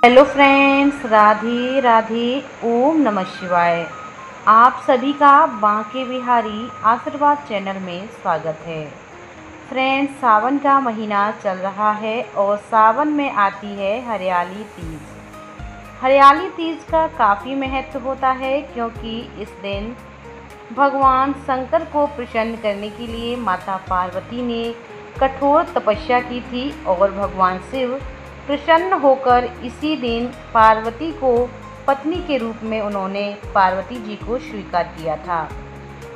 Hello friends, Radhe Radhe. ओम नमः शिवाय। आप सभी का बांके बिहारी आशीर्वाद चैनल में स्वागत है। फ्रेंड्स, सावन का महीना चल रहा है और सावन में आती है हरियाली तीज। हरियाली तीज का काफ़ी महत्व होता है क्योंकि इस दिन भगवान शंकर को प्रसन्न करने के लिए माता पार्वती ने कठोर तपस्या की थी और भगवान शिव प्रसन्न होकर इसी दिन पार्वती को पत्नी के रूप में उन्होंने पार्वती जी को स्वीकार किया था।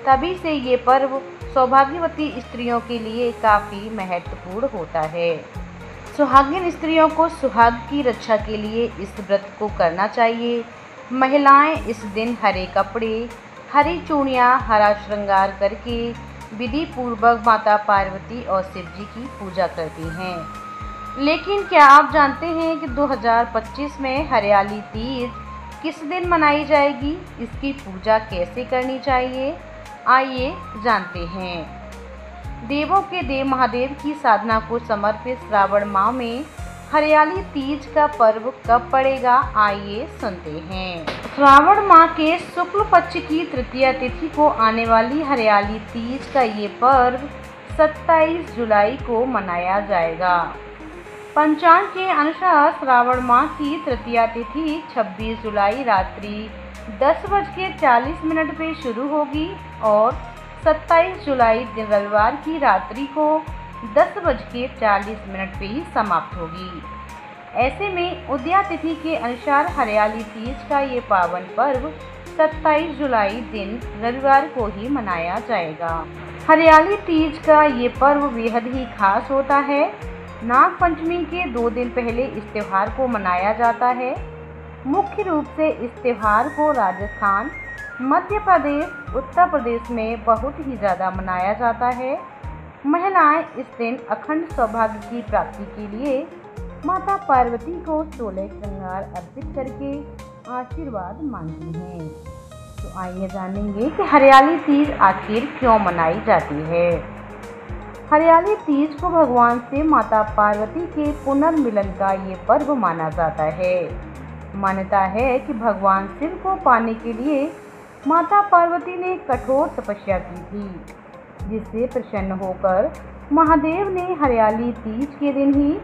तभी से ये पर्व सौभाग्यवती स्त्रियों के लिए काफ़ी महत्वपूर्ण होता है। सुहागिन स्त्रियों को सुहाग की रक्षा के लिए इस व्रत को करना चाहिए। महिलाएं इस दिन हरे कपड़े, हरी चूड़ियाँ, हरा श्रृंगार करके विधि पूर्वक माता पार्वती और शिव जी की पूजा करती हैं। लेकिन क्या आप जानते हैं कि 2025 में हरियाली तीज किस दिन मनाई जाएगी? इसकी पूजा कैसे करनी चाहिए? आइए जानते हैं। देवों के देव महादेव की साधना को समर्पित श्रावण माह में हरियाली तीज का पर्व कब पड़ेगा? आइए सुनते हैं। श्रावण माह के शुक्ल पक्ष की तृतीया तिथि को आने वाली हरियाली तीज का ये पर्व 27 जुलाई को मनाया जाएगा। पंचांग के अनुसार श्रावण माह की तृतीया तिथि 26 जुलाई रात्रि 10:40 पे शुरू होगी और 27 जुलाई दिन रविवार की रात्रि को 10:40 पे ही समाप्त होगी। ऐसे में उदया तिथि के अनुसार हरियाली तीज का ये पावन पर्व 27 जुलाई दिन रविवार को ही मनाया जाएगा। हरियाली तीज का ये पर्व बेहद ही खास होता है। नाग पंचमी के 2 दिन पहले इस त्यौहार को मनाया जाता है। मुख्य रूप से इस त्यौहार को राजस्थान, मध्य प्रदेश, उत्तर प्रदेश में बहुत ही ज़्यादा मनाया जाता है। महिलाएं इस दिन अखंड सौभाग्य की प्राप्ति के लिए माता पार्वती को 16 श्रृंगार अर्पित करके आशीर्वाद मांगती हैं। तो आइए जानेंगे कि हरियाली तीज आखिर क्यों मनाई जाती है। हरियाली तीज को भगवान से माता पार्वती के पुनर्मिलन का ये पर्व माना जाता है। मान्यता है कि भगवान शिव को पाने के लिए माता पार्वती ने कठोर तपस्या की थी, जिससे प्रसन्न होकर महादेव ने हरियाली तीज के दिन ही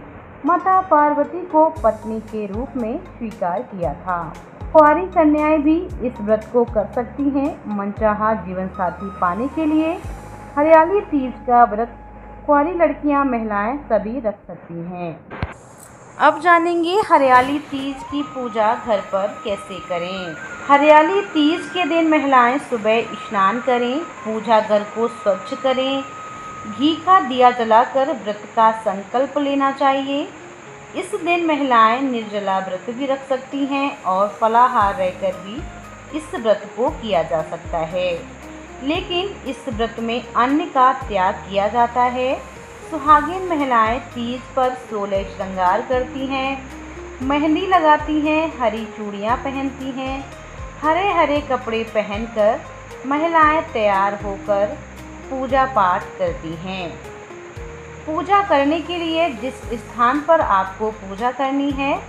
माता पार्वती को पत्नी के रूप में स्वीकार किया था। कुंवारी कन्याएं भी इस व्रत को कर सकती हैं। मनचाहा जीवन साथी पाने के लिए हरियाली तीज का व्रत कुंवारी लड़कियां, महिलाएं सभी रख सकती हैं। अब जानेंगे हरियाली तीज की पूजा घर पर कैसे करें। हरियाली तीज के दिन महिलाएं सुबह स्नान करें, पूजा घर को स्वच्छ करें, घी का दिया जलाकर व्रत का संकल्प लेना चाहिए। इस दिन महिलाएं निर्जला व्रत भी रख सकती हैं और फलाहार रहकर भी इस व्रत को किया जा सकता है। लेकिन इस व्रत में अन्न का त्याग किया जाता है। सुहागिन महिलाएं तीज पर 16 श्रृंगार करती हैं, मेहंदी लगाती हैं, हरी चूड़ियां पहनती हैं। हरे हरे कपड़े पहनकर महिलाएं तैयार होकर पूजा पाठ करती हैं। पूजा करने के लिए जिस स्थान पर आपको पूजा करनी है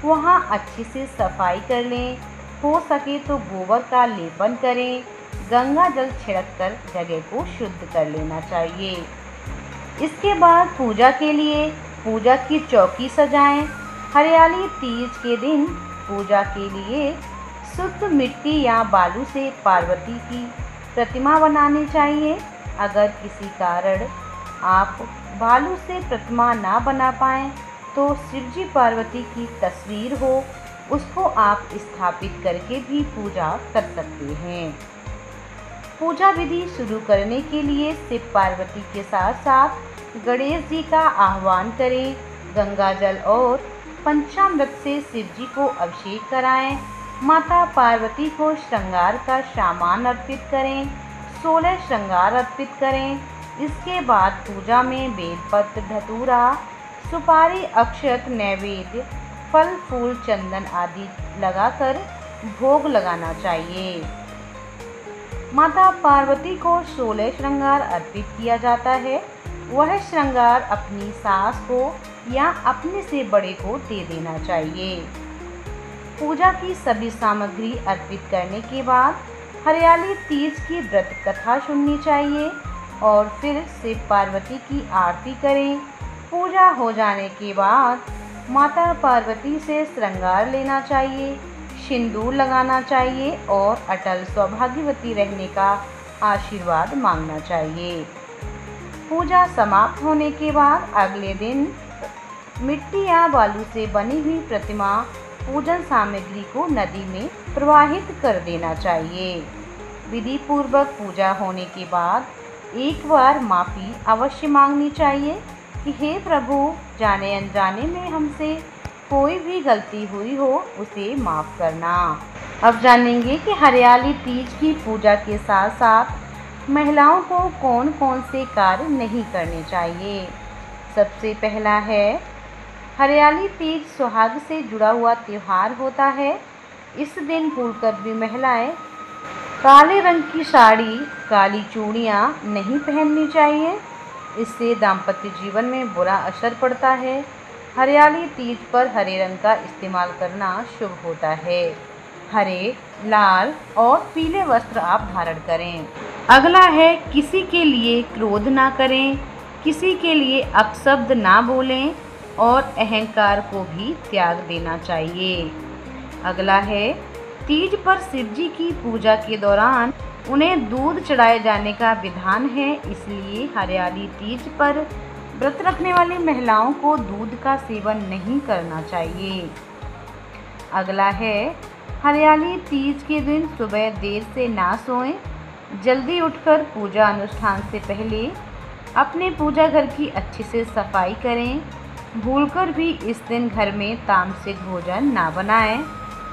वहां अच्छी से सफाई कर लें। हो सके तो गोबर का लेपन करें। गंगा जल छिड़ककर जगह को शुद्ध कर लेना चाहिए। इसके बाद पूजा के लिए पूजा की चौकी सजाएं। हरियाली तीज के दिन पूजा के लिए शुद्ध मिट्टी या बालू से पार्वती की प्रतिमा बनानी चाहिए। अगर किसी कारण आप बालू से प्रतिमा ना बना पाएँ तो शिवजी पार्वती की तस्वीर हो, उसको आप स्थापित करके भी पूजा कर सकते हैं। पूजा विधि शुरू करने के लिए शिव पार्वती के साथ साथ गणेश जी का आह्वान करें। गंगा जल और पंचामृत से शिव जी को अभिषेक कराएं। माता पार्वती को श्रृंगार का सामान अर्पित करें। 16 श्रृंगार अर्पित करें। इसके बाद पूजा में बेलपत्र, धतूरा, सुपारी, अक्षत, नैवेद्य, फल फूल, चंदन आदि लगाकर भोग लगाना चाहिए। माता पार्वती को 16 श्रृंगार अर्पित किया जाता है। वह श्रृंगार अपनी सास को या अपने से बड़े को दे देना चाहिए। पूजा की सभी सामग्री अर्पित करने के बाद हरियाली तीज की व्रत कथा सुननी चाहिए और फिर शिव पार्वती की आरती करें। पूजा हो जाने के बाद माता पार्वती से श्रृंगार लेना चाहिए, सिंदूर लगाना चाहिए और अटल सौभाग्यवती रहने का आशीर्वाद मांगना चाहिए। पूजा समाप्त होने के बाद अगले दिन मिट्टी या बालू से बनी हुई प्रतिमा पूजन सामग्री को नदी में प्रवाहित कर देना चाहिए। विधि पूर्वक पूजा होने के बाद एक बार माफ़ी अवश्य मांगनी चाहिए कि हे प्रभु, जाने अनजाने में हमसे कोई भी गलती हुई हो उसे माफ़ करना। अब जानेंगे कि हरियाली तीज की पूजा के साथ साथ महिलाओं को कौन कौन से कार्य नहीं करने चाहिए। सबसे पहला है, हरियाली तीज सुहाग से जुड़ा हुआ त्यौहार होता है। इस दिन भूलकर भी महिलाएं काले रंग की साड़ी, काली चूड़ियाँ नहीं पहननी चाहिए, इससे दाम्पत्य जीवन में बुरा असर पड़ता है। हरियाली तीज पर हरे रंग का इस्तेमाल करना शुभ होता है। हरे, लाल और पीले वस्त्र आप धारण करें। अगला है, किसी के लिए क्रोध ना करें, किसी के लिए अपशब्द ना बोलें और अहंकार को भी त्याग देना चाहिए। अगला है, तीज पर शिव जी की पूजा के दौरान उन्हें दूध चढ़ाए जाने का विधान है, इसलिए हरियाली तीज पर व्रत रखने वाली महिलाओं को दूध का सेवन नहीं करना चाहिए। अगला है, हरियाली तीज के दिन सुबह देर से ना सोएं, जल्दी उठकर पूजा अनुष्ठान से पहले अपने पूजा घर की अच्छे से सफाई करें। भूलकर भी इस दिन घर में तामसिक भोजन ना बनाएं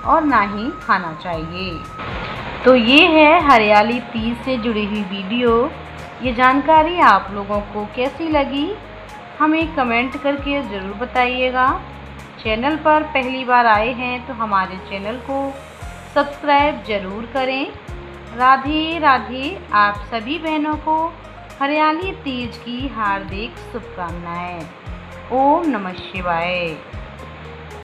और ना ही खाना चाहिए। तो ये है हरियाली तीज से जुड़ी हुई वीडियो। ये जानकारी आप लोगों को कैसी लगी हमें कमेंट करके ज़रूर बताइएगा। चैनल पर पहली बार आए हैं तो हमारे चैनल को सब्सक्राइब ज़रूर करें। राधे राधे। आप सभी बहनों को हरियाली तीज की हार्दिक शुभकामनाएं। ओम नमः शिवाय।